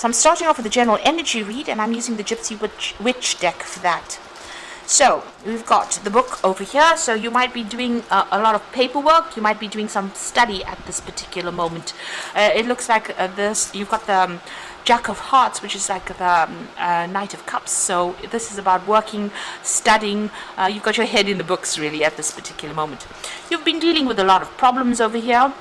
So I'm starting off with the general energy read, and I'm using the Gypsy Witch deck for that. So we've got the book over here. So you might be doing a lot of paperwork. You might be doing some study at this particular moment. It looks like this. You've got the Jack of Hearts, which is like the Knight of Cups. So this is about working, studying. You've got your head in the books really at this particular moment. You've been dealing with a lot of problems over here.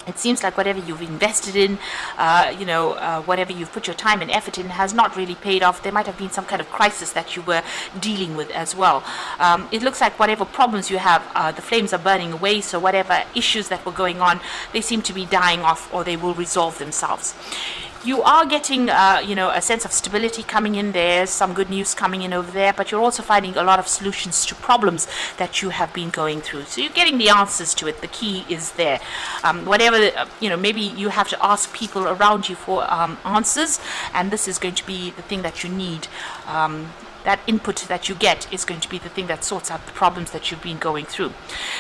It seems like whatever you've invested in, whatever you've put your time and effort in has not really paid off. There might have been some kind of crisis that you were dealing with as well. It looks like whatever problems you have, the flames are burning away. So whatever issues that were going on, they seem to be dying off, or they will resolve themselves. You are getting, a sense of stability coming in. There's some good news coming in over there, but you're also finding a lot of solutions to problems that you have been going through. So you're getting the answers to it. The key is there. Maybe you have to ask people around you for answers, and this is going to be the thing that you need. That input that you get is going to be the thing that sorts out the problems that you've been going through.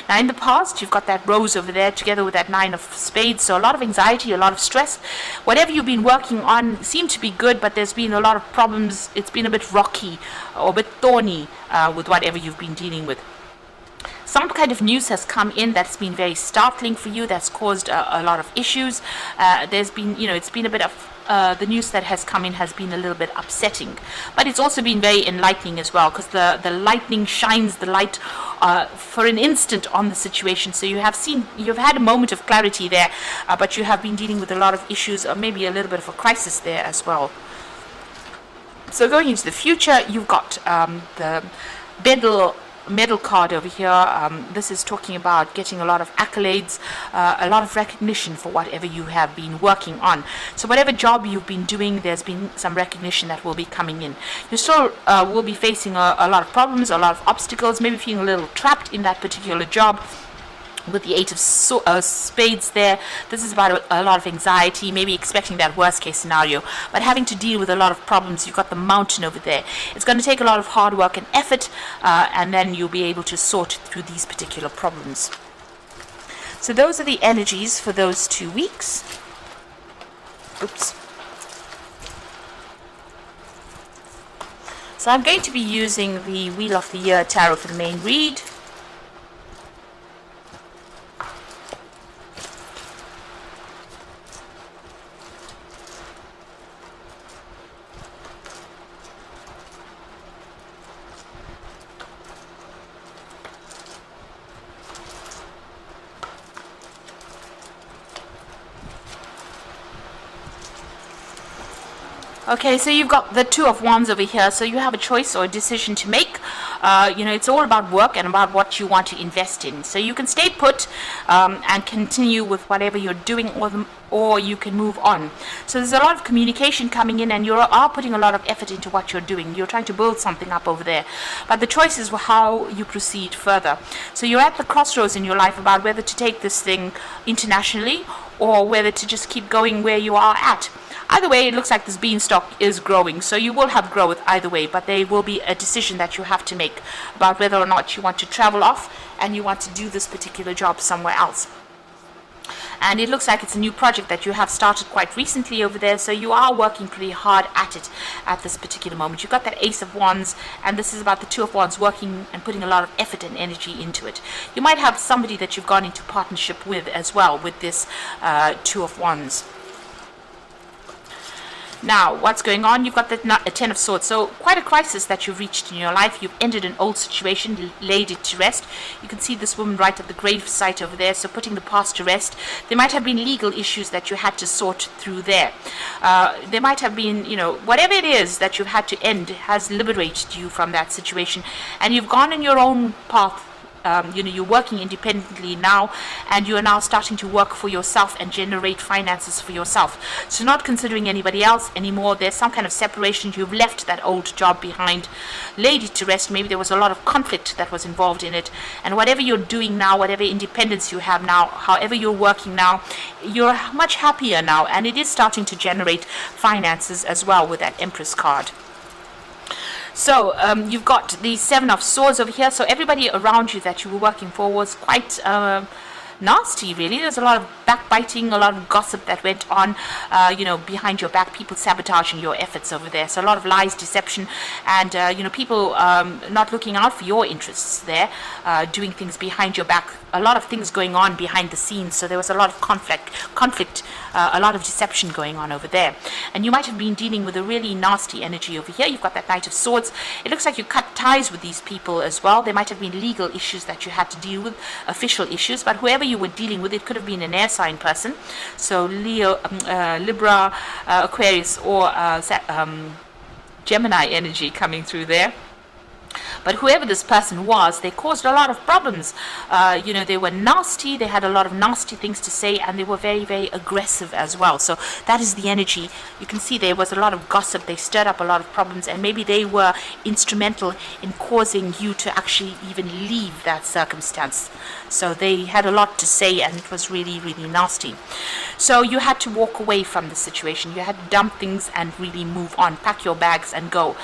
Now, in the past, you've got that rose over there together with that 9 of spades. So a lot of anxiety, a lot of stress. Whatever you've been working on seemed to be good, but there's been a lot of problems. It's been a bit rocky or a bit thorny with whatever you've been dealing with. Some kind of news has come in that's been very startling for you, that's caused a lot of issues. There's been, it's been a bit of the news that has come in has been a little bit upsetting, but it's also been very enlightening as well, because the lightning shines the light for an instant on the situation. So you've had a moment of clarity there, but you have been dealing with a lot of issues, or maybe a little bit of a crisis there as well. So going into the future, you've got the medal card over here. This is talking about getting a lot of accolades, a lot of recognition for whatever you have been working on. So whatever job you've been doing, there's been some recognition that will be coming in. You still will be facing a lot of problems, a lot of obstacles, maybe feeling a little trapped in that particular job. With the 8 of spades there, this is about a lot of anxiety, maybe expecting that worst case scenario, but having to deal with a lot of problems. You've got the mountain over there. It's going to take a lot of hard work and effort, and then you'll be able to sort through these particular problems. So those are the energies for those 2 weeks. Oops. So I'm going to be using the Wheel of the Year Tarot for the main read. Okay, so you've got the 2 of Wands over here, so you have a choice or a decision to make. It's all about work and about what you want to invest in. So you can stay put and continue with whatever you're doing, or you can move on. So there's a lot of communication coming in, and you are putting a lot of effort into what you're doing. You're trying to build something up over there. But the choice is how you proceed further. So you're at the crossroads in your life about whether to take this thing internationally or whether to just keep going where you are at. Either way, it looks like this beanstalk is growing, so you will have growth either way, but there will be a decision that you have to make about whether or not you want to travel off and you want to do this particular job somewhere else. And it looks like it's a new project that you have started quite recently over there, so you are working pretty hard at it at this particular moment. You've got that Ace of Wands, and this is about the 2 of Wands working and putting a lot of effort and energy into it. You might have somebody that you've gone into partnership with as well with this 2 of Wands. Now, what's going on? You've got the 10 of Swords. So quite a crisis that you've reached in your life. You've ended an old situation, laid it to rest. You can see this woman right at the grave site over there, so putting the past to rest. There might have been legal issues that you had to sort through there. There might have been, whatever it is that you've had to end has liberated you from that situation. And you've gone in your own path. You're working independently now, and you are now starting to work for yourself and generate finances for yourself. So not considering anybody else anymore. There's some kind of separation. You've left that old job behind, laid it to rest. Maybe there was a lot of conflict that was involved in it, and whatever you're doing now, whatever independence you have now, however you're working now, you're much happier now, and it is starting to generate finances as well with that Empress card. So you've got the 7 of Swords over here. So everybody around you that you were working for was quite nasty, really. There's a lot of backbiting, a lot of gossip that went on, behind your back, people sabotaging your efforts over there. So a lot of lies, deception, and, people not looking out for your interests there, doing things behind your back. A lot of things going on behind the scenes, so there was a lot of conflict, a lot of deception going on over there. And you might have been dealing with a really nasty energy over here. You've got that Knight of Swords. It looks like you cut ties with these people as well. There might have been legal issues that you had to deal with, official issues, but whoever you were dealing with, it could have been an air sign person. So Leo, Libra, Aquarius, or Gemini energy coming through there. But whoever this person was, they caused a lot of problems. They were nasty, they had a lot of nasty things to say, and they were very, very aggressive as well. So that is the energy. You can see there was a lot of gossip. They stirred up a lot of problems, and maybe they were instrumental in causing you to actually even leave that circumstance. So they had a lot to say, and it was really, really nasty. So you had to walk away from the situation. You had to dump things and really move on, pack your bags and go.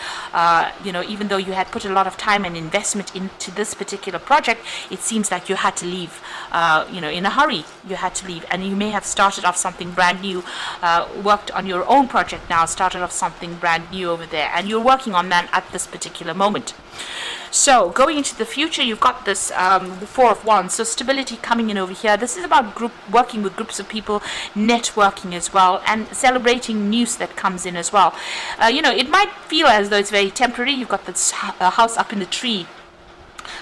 Even though you had put a lot of time and investment into this particular project, it seems like you had to leave, in a hurry. You had to leave, and you may have started off something brand new, worked on your own project now, started off something brand new over there, and you're working on that at this particular moment. So going into the future, you've got this the Four of Wands, so stability coming in over here. This is about working with groups of people, networking as well, and celebrating news that comes in as well. It might feel as though it's very temporary. You've got this house up in the tree,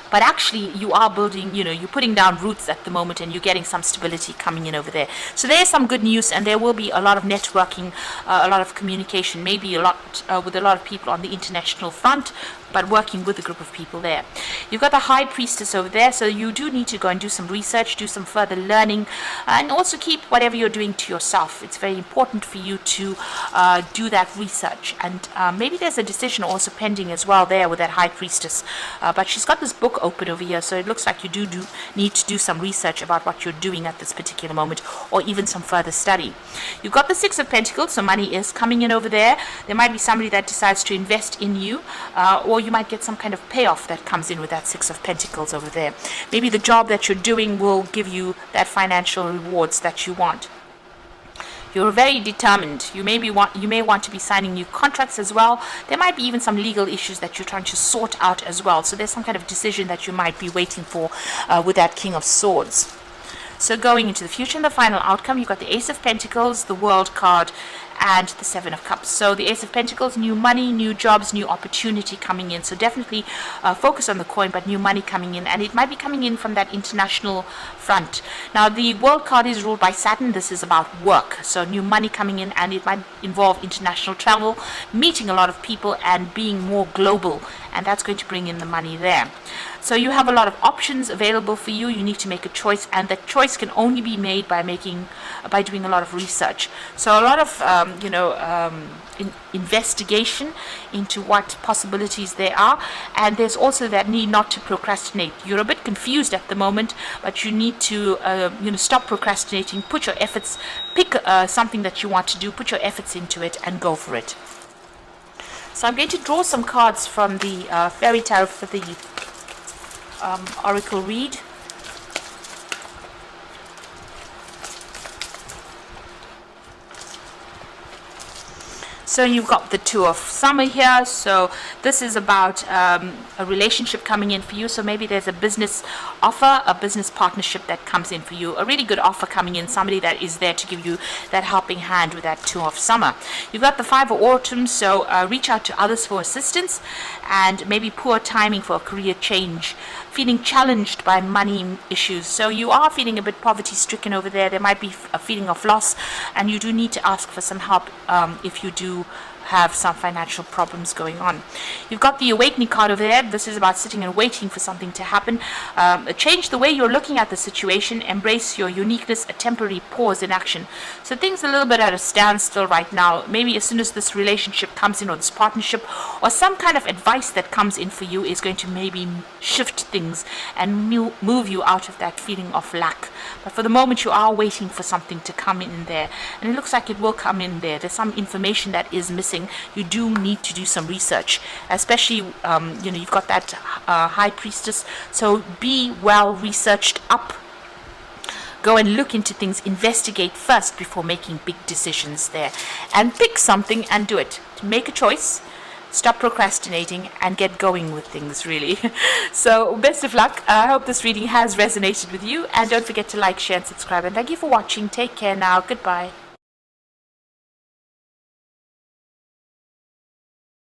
but actually you are building, you're putting down roots at the moment, and you're getting some stability coming in over there. So there's some good news, and there will be a lot of networking, a lot of communication, maybe a lot with a lot of people on the international front, but working with a group of people there. You've got the High Priestess over there, so you do need to go and do some research, do some further learning, and also keep whatever you're doing to yourself. It's very important for you to do that research, and maybe there's a decision also pending as well there with that High Priestess, but she's got this book open over here, so it looks like you do need to do some research about what you're doing at this particular moment, or even some further study. You've got the Six of Pentacles, so money is coming in over there. There might be somebody that decides to invest in you, or you might get some kind of payoff that comes in with that Six of Pentacles over there. Maybe the job that you're doing will give you that financial rewards that you want. You're very determined. You may want to be signing new contracts as well. There might be even some legal issues that you're trying to sort out as well. So there's some kind of decision that you might be waiting for with that King of Swords. So going into the future and the final outcome, you've got the Ace of Pentacles, the World card, and the Seven of Cups. So the Ace of Pentacles, new money, new jobs, new opportunity coming in. So definitely focus on the coin, but new money coming in, and it might be coming in from that international front. Now the World card is ruled by Saturn. This is about work, so new money coming in, and it might involve international travel, meeting a lot of people, and being more global, and that's going to bring in the money there. So you have a lot of options available for you. You need to make a choice, and that choice can only be made by doing a lot of research. So a lot of investigation into what possibilities there are, and there's also that need not to procrastinate. You're a bit confused at the moment, but you need to stop procrastinating. Put your efforts, pick something that you want to do, put your efforts into it, and go for it. So I'm going to draw some cards from the Fairy Tarot for the Oracle read. So you've got the Two of Summer here. So this is about a relationship coming in for you. So maybe there's a business offer, a business partnership that comes in for you. A really good offer coming in. Somebody that is there to give you that helping hand with that Two of Summer. You've got the Five of Autumn. So reach out to others for assistance, and maybe poor timing for a career change. Feeling challenged by money issues. So you are feeling a bit poverty stricken over there. There might be a feeling of loss, and you do need to ask for some help if you do have some financial problems going on. You've got the Awakening card over there. This is about sitting and waiting for something to happen. Change the way you're looking at the situation. Embrace your uniqueness. A temporary pause in action. So things a little bit at a standstill right now. Maybe as soon as this relationship comes in, or this partnership, or some kind of advice that comes in for you is going to maybe shift things and move you out of that feeling of lack. But for the moment, you are waiting for something to come in there, and it looks like it will come in there. There's some information that is missing. You do need to do some research, especially you've got that High Priestess, so be well researched up. go and look into things, investigate first before making big decisions there. And pick something and do it. Make a choice. Stop procrastinating and get going with things, really. So, best of luck. I hope this reading has resonated with you. And don't forget to like, share, and subscribe. And thank you for watching. Take care now. Goodbye.